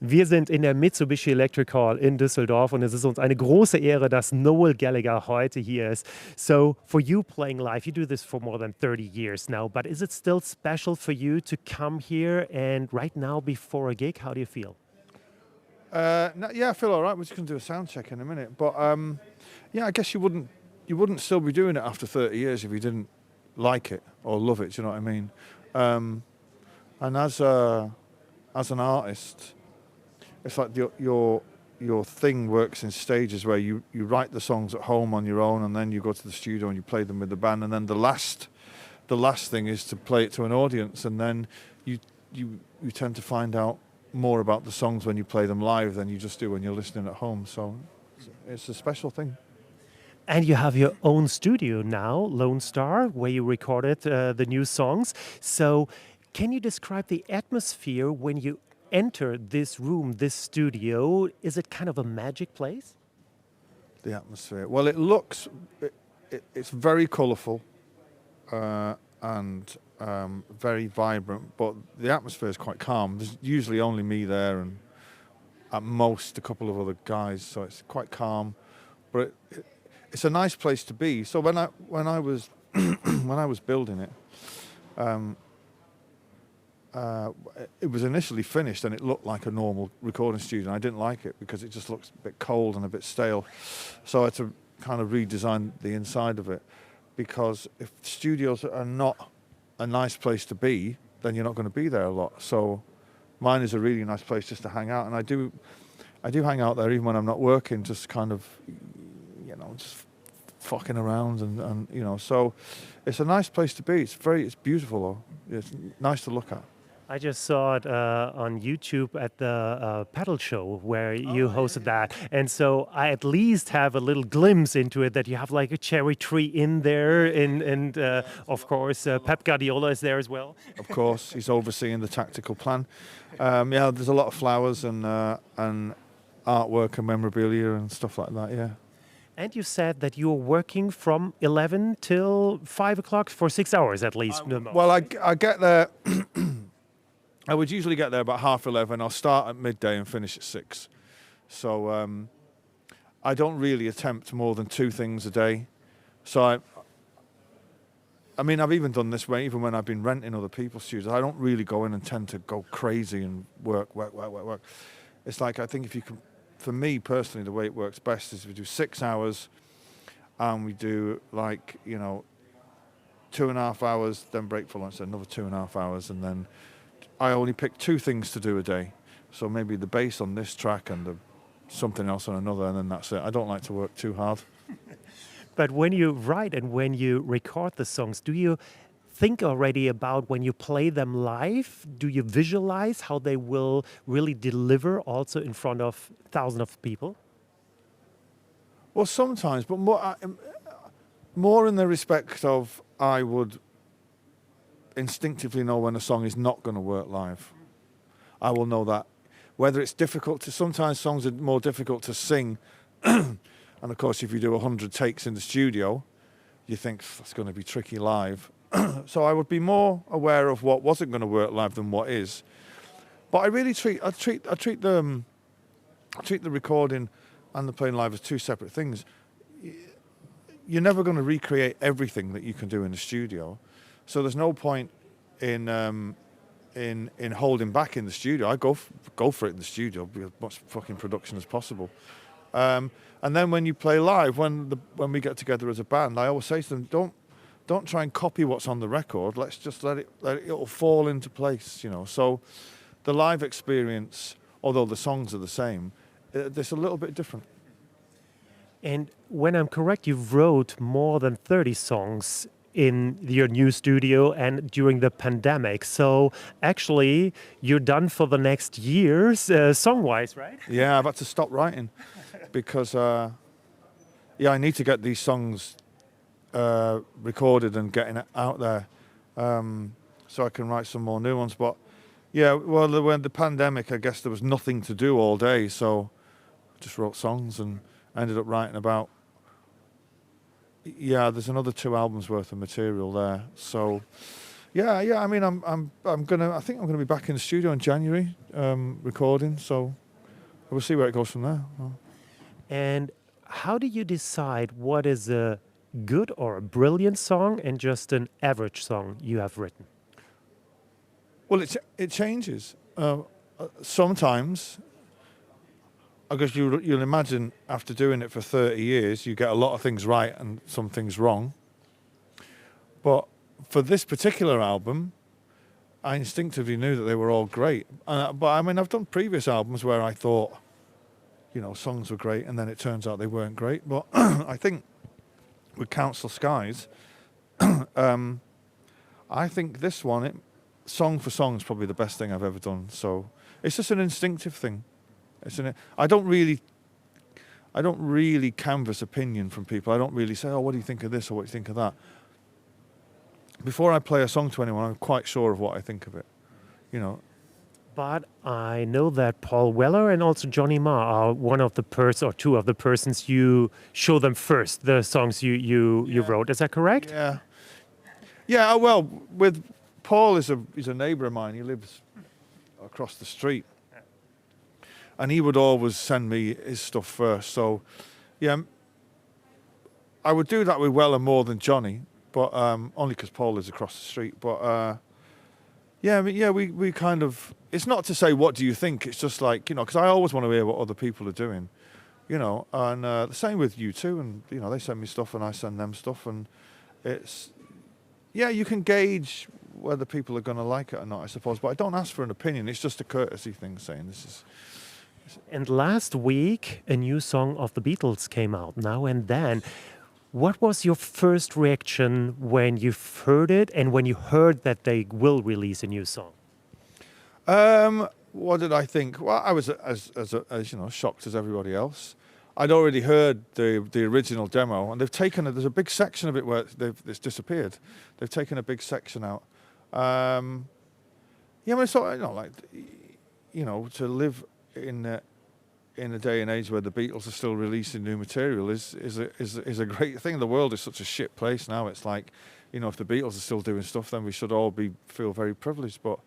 Wir sind in der Mitsubishi Electric Hall in Düsseldorf und es ist uns eine große Ehre, dass Noel Gallagher heute hier ist. So, for you playing live, you do this for more than 30 years now, but is it still special for you to come here and right now before a gig? How do you feel? No, yeah, I feel all right. We're just going to do a sound check in a minute. But yeah, I guess you wouldn't still be doing it after 30 years if you didn't like it or love it. Do you know what I mean? And as an artist, it's like your thing works in stages where you write the songs at home on your own, and then you go to the studio and you play them with the band, and then the last thing is to play it to an audience, and then you tend to find out more about the songs when you play them live than you just do when you're listening at home. So it's a special thing. And you have your own studio now, Lone Star, where you recorded the new songs. So can you describe the atmosphere when you enter this room, this studio? Is it kind of a magic place? The atmosphere. Well, it's very colourful and very vibrant, but the atmosphere is quite calm. There's usually only me there and at most a couple of other guys, so it's quite calm. But it's a nice place to be. So when I was when I was building it, it was initially finished and it looked like a normal recording studio. And I didn't like it because it just looks a bit cold and a bit stale. So I had to kind of redesign the inside of it, because if studios are not a nice place to be, then you're not going to be there a lot. So mine is a really nice place just to hang out, and I do hang out there even when I'm not working, just kind of, just fucking around and so it's a nice place to be. It's beautiful though. It's nice to look at. I just saw it on YouTube at the pedal show where you hosted that. And so I at least have a little glimpse into it, that you have like a cherry tree in there. And of course, Pep Guardiola is there as well. Of course, he's overseeing the tactical plan. Yeah, there's a lot of flowers and artwork and memorabilia and stuff like that, yeah. And you said that you were working from 11 till 5 o'clock for 6 hours at least. Well, I get there... I would usually get there about 11:30. I'll start at midday and finish at 6. So I don't really attempt more than 2 things a day. So I mean, I've even done this way, even when I've been renting other people's studios. I don't really go in and tend to go crazy and work. It's like, I think if you can, for me personally, the way it works best is we do 6 hours and we do 2.5 hours, then break for lunch, then another 2.5 hours, and then I only pick 2 things to do a day. So maybe the bass on this track and something else on another, and then that's it. I don't like to work too hard. But when you write and when you record the songs, do you think already about when you play them live? Do you visualize how they will really deliver also in front of thousands of people? Well, sometimes, but more in the respect of I would instinctively know when a song is not going to work live. I will know that. Whether it's difficult to... Sometimes songs are more difficult to sing. And of course, if you do 100 takes in the studio, you think that's going to be tricky live. So I would be more aware of what wasn't going to work live than what is. But I really treat the recording and the playing live as 2 separate things. You're never going to recreate everything that you can do in the studio. So there's no point in holding back in the studio. I go for it in the studio, be as much fucking production as possible. And then when you play live, when we get together as a band, I always say to them, don't try and copy what's on the record. Let's just it'll fall into place, So the live experience, although the songs are the same, it's a little bit different. And when I'm correct, you wrote more than 30 songs in your new studio and during the pandemic. So actually, you're done for the next years, song-wise, right? Yeah, I've had to stop writing because, I need to get these songs recorded and getting it out there so I can write some more new ones. But yeah, well, when the pandemic, I guess there was nothing to do all day, so I just wrote songs and ended up writing about... Yeah, there's another 2 albums worth of material there. So, Yeah. I mean, I think I'm gonna be back in the studio in January, recording. So we'll see where it goes from there. And how do you decide what is a good or a brilliant song and just an average song you have written? Well, it changes. Sometimes, I guess you'll imagine after doing it for 30 years, you get a lot of things right and some things wrong. But for this particular album, I instinctively knew that they were all great. But I mean, I've done previous albums where I thought, songs were great, and then it turns out they weren't great. But I think with Council Skies, I think this one, song for song, is probably the best thing I've ever done. So it's just an instinctive thing. I don't really canvass opinion from people. I don't really say, oh, what do you think of this or what do you think of that? Before I play a song to anyone, I'm quite sure of what I think of it. But I know that Paul Weller and also Johnny Marr are one of the or two of the persons you show them first, the songs you wrote. Is that correct? Yeah. Yeah, well, with Paul, he's a neighbour of mine. He lives across the street. And he would always send me his stuff first. So, yeah, I would do that with Weller more than Johnny, but only because Paul lives across the street. But we kind of. It's not to say what do you think. It's just like because I always want to hear what other people are doing, And the same with you too. And they send me stuff and I send them stuff, and you can gauge whether people are going to like it or not, I suppose. But I don't ask for an opinion. It's just a courtesy thing, saying this is. And last week, a new song of the Beatles came out, Now and Then. What was your first reaction when you heard it and when you heard that they will release a new song? What did I think? Well, I was as shocked as everybody else. I'd already heard the original demo, and they've taken there's a big section of it where it's disappeared. They've taken a big section out. I mean, it's sort of, to live in a day and age where the Beatles are still releasing new material is a great thing. The world is such a shit place now. It's like, if the Beatles are still doing stuff, then we should all feel very privileged. But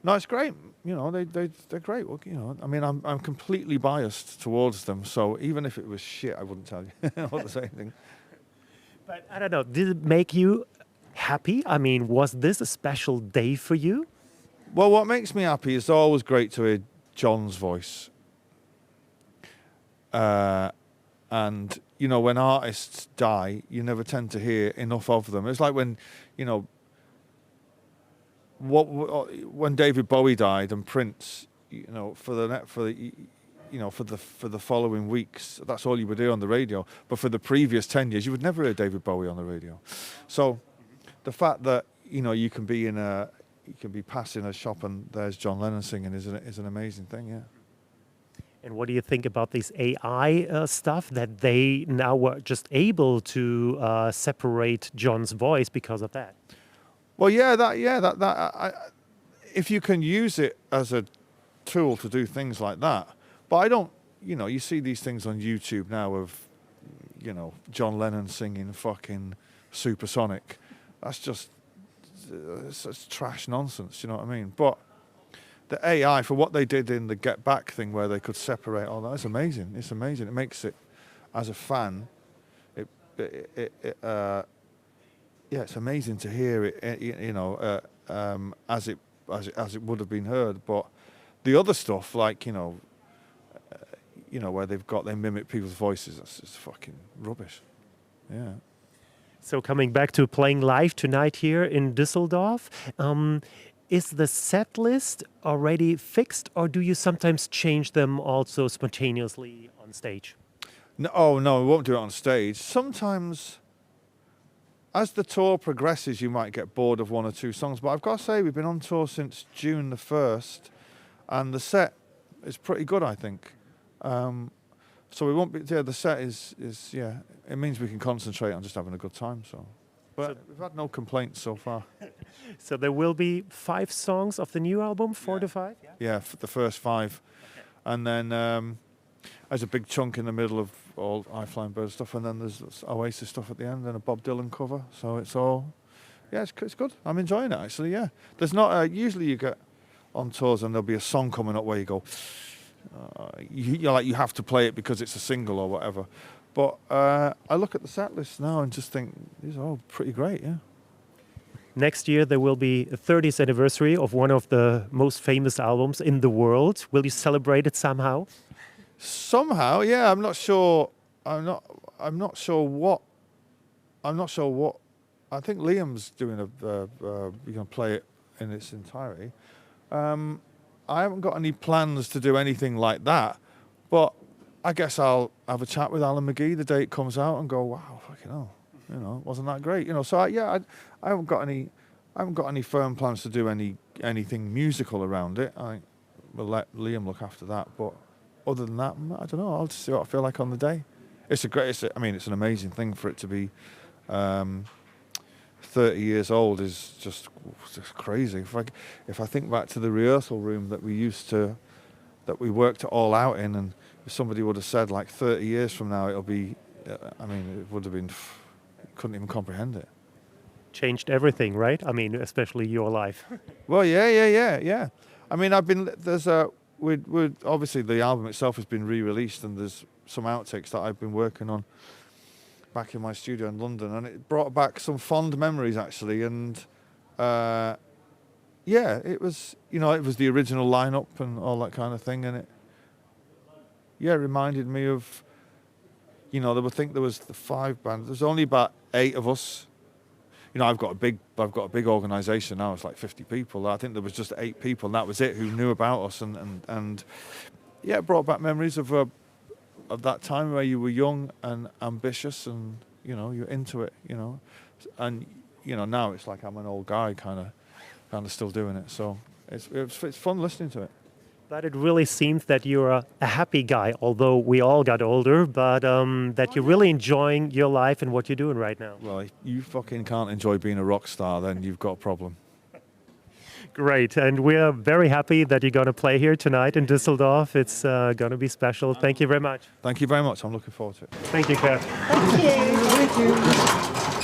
no, it's great. They're great. Well, I mean, I'm completely biased towards them. So even if it was shit, I wouldn't tell you. Not the same thing. But I don't know. Did it make you happy? I mean, was this a special day for you? Well, what makes me happy is always great to hear John's voice. And when artists die, you never tend to hear enough of them. It's like when when David Bowie died and Prince, for the following weeks, that's all you would hear on the radio. But for the previous 10 years, you would never hear David Bowie on the radio. So the fact that you can be passing a shop and there's John Lennon singing is an amazing thing. Yeah. And what do you think about this AI stuff that they now were just able to separate John's voice because of that? Well, if you can use it as a tool to do things like that, but I don't. You see these things on YouTube now of, John Lennon singing fucking Supersonic. That's just it's trash nonsense. You know what I mean? But the AI, for what they did in the Get Back thing where they could separate all that, it's amazing. It's amazing. It makes it, as a fan, it's amazing to hear it, as it would have been heard. But the other stuff, like where they mimic people's voices, that's just fucking rubbish. Yeah. So coming back to playing live tonight here in Düsseldorf. Is the set list already fixed, or do you sometimes change them also spontaneously on stage? No, we won't do it on stage. Sometimes, as the tour progresses, you might get bored of one or two songs. But I've got to say, we've been on tour since June the 1st, and the set is pretty good, I think. So we won't be. Yeah, the set is. It means we can concentrate on just having a good time. But we've had no complaints so far. So there will be 5 songs of the new album, 4 to 5? Yeah, for the first 5. Okay. And then there's a big chunk in the middle of all I Flying Bird stuff, and then there's Oasis stuff at the end and a Bob Dylan cover. So it's all Yeah, it's good. I'm enjoying it actually. Yeah, there's not usually you get on tours and there'll be a song coming up where you go, you have to play it because it's a single or whatever. But I look at the set list now and just think these are all pretty great. Yeah. Next year there will be a 30th anniversary of one of the most famous albums in the world. Will you celebrate it somehow? Somehow, yeah. I'm not sure. I'm not sure what. I think Liam's doing you're gonna play it in its entirety. I haven't got any plans to do anything like that, but I guess I'll have a chat with Alan McGee the day it comes out and go, wow, fucking hell, wasn't that great? So I haven't got any firm plans to do anything musical around it. We'll let Liam look after that, but other than that, I don't know. I'll just see what I feel like on the day. It's an amazing thing for it to be 30 years old is just crazy. If I think back to the rehearsal room that we worked it all out in, and if somebody would have said like 30 years from now it'll be, it would have been, couldn't even comprehend it. Changed everything, right? Especially your life. Well, yeah. Obviously the album itself has been re-released, and there's some outtakes that I've been working on back in my studio in London, and it brought back some fond memories actually. And it was the original lineup and all that kind of thing, and it reminded me of, there was the 5 bands. There's only about 8 of us. I've got a big organisation now. It's like 50 people. I think there was just 8 people, and that was it, who knew about us, and it brought back memories of that time where you were young and ambitious, and you're into it, and now it's like I'm an old guy, kind of still doing it. So it's fun listening to it. But it really seems that you're a happy guy, although we all got older, but that you're really enjoying your life and what you're doing right now. Well, if you fucking can't enjoy being a rock star, then you've got a problem. Great, and we're very happy that you're going to play here tonight in Düsseldorf. It's going to be special. Thank you very much. Thank you very much. I'm looking forward to it. Thank you, Kat. Thank you.